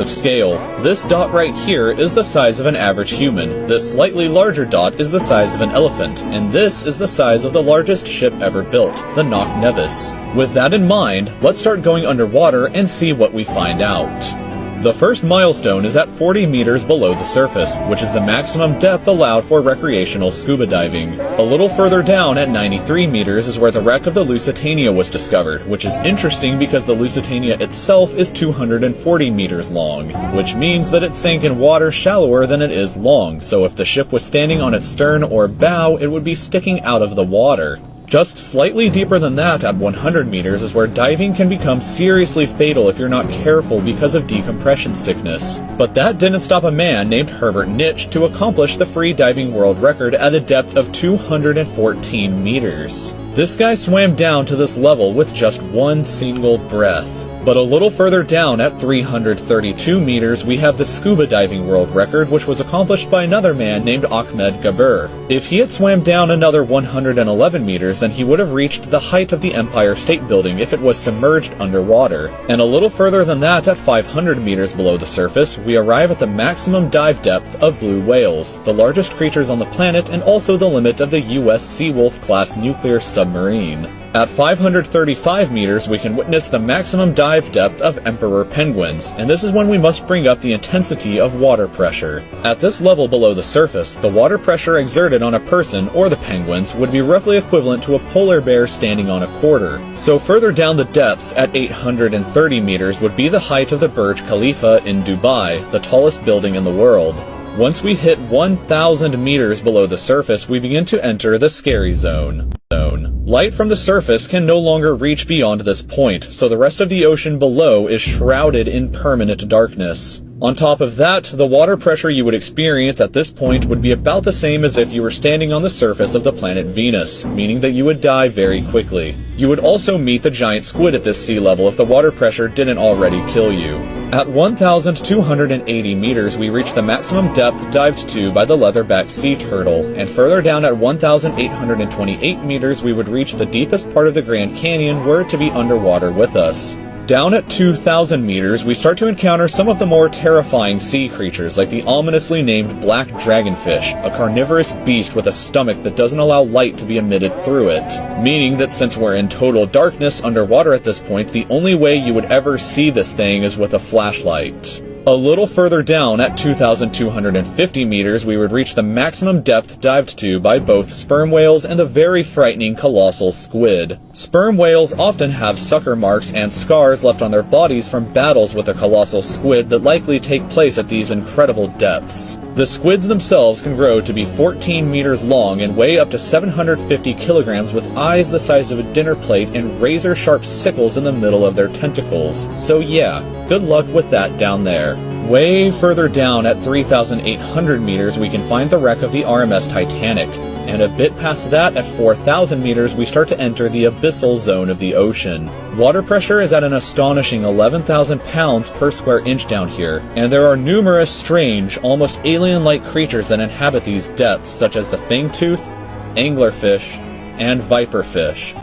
Scale. This dot right here is the size of an average human, this slightly larger dot is the size of an elephant, and this is the size of the largest ship ever built, the Knock Nevis. With that in mind, let's start going underwater and see what we find out. The first milestone is at 40 meters below the surface, which is the maximum depth allowed for recreational scuba diving. A little further down at 93 meters is where the wreck of the Lusitania was discovered, which is interesting because the Lusitania itself is 240 meters long, which means that it sank in water shallower than it is long, so if the ship was standing on its stern or bow, it would be sticking out of the water. Just slightly deeper than that, at 100 meters, is where diving can become seriously fatal if you're not careful because of decompression sickness. But that didn't stop a man named Herbert Nitsch to accomplish the free diving world record at a depth of 214 meters. This guy swam down to this level with just one single breath. But a little further down at 332 meters, we have the scuba diving world record, which was accomplished by another man named Ahmed Gabir. If he had swam down another 111 meters, then he would have reached the height of the Empire State Building if it was submerged underwater. And a little further than that, at 500 meters below the surface, we arrive at the maximum dive depth of blue whales, the largest creatures on the planet and also the limit of the US Seawolf-class nuclear submarine. At 535 meters, we can witness the maximum dive depth of emperor penguins, and this is when we must bring up the intensity of water pressure. At this level below the surface, the water pressure exerted on a person, or the penguins, would be roughly equivalent to a polar bear standing on a quarter. So further down the depths, at 830 meters, would be the height of the Burj Khalifa in Dubai, the tallest building in the world. Once we hit 1,000 meters below the surface, we begin to enter the scary zone. Light from the surface can no longer reach beyond this point, so the rest of the ocean below is shrouded in permanent darkness. On top of that, the water pressure you would experience at this point would be about the same as if you were standing on the surface of the planet Venus, meaning that you would die very quickly. You would also meet the giant squid at this sea level if the water pressure didn't already kill you. At 1,280 meters, we reach the maximum depth dived to by the leatherback sea turtle, and further down at 1,828 meters, we would reach the deepest part of the Grand Canyon were it to be underwater with us. Down at 2,000 meters, we start to encounter some of the more terrifying sea creatures, like the ominously named black dragonfish, a carnivorous beast with a stomach that doesn't allow light to be emitted through it, meaning that since we're in total darkness underwater at this point, the only way you would ever see this thing is with a flashlight. A little further down, at 2,250 meters, we would reach the maximum depth dived to by both sperm whales and the very frightening colossal squid. Sperm whales often have sucker marks and scars left on their bodies from battles with the colossal squid that likely take place at these incredible depths. The squids themselves can grow to be 14 meters long and weigh up to 750 kilograms with eyes the size of a dinner plate and razor-sharp sickles in the middle of their tentacles. So yeah, good luck with that down there. Way further down at 3,800 meters, we can find the wreck of the RMS Titanic. And a bit past that, at 4,000 meters, we start to enter the abyssal zone of the ocean. Water pressure is at an astonishing 11,000 pounds per square inch down here, and there are numerous strange, almost alien-like creatures that inhabit these depths, such as the fangtooth, anglerfish, and viperfish.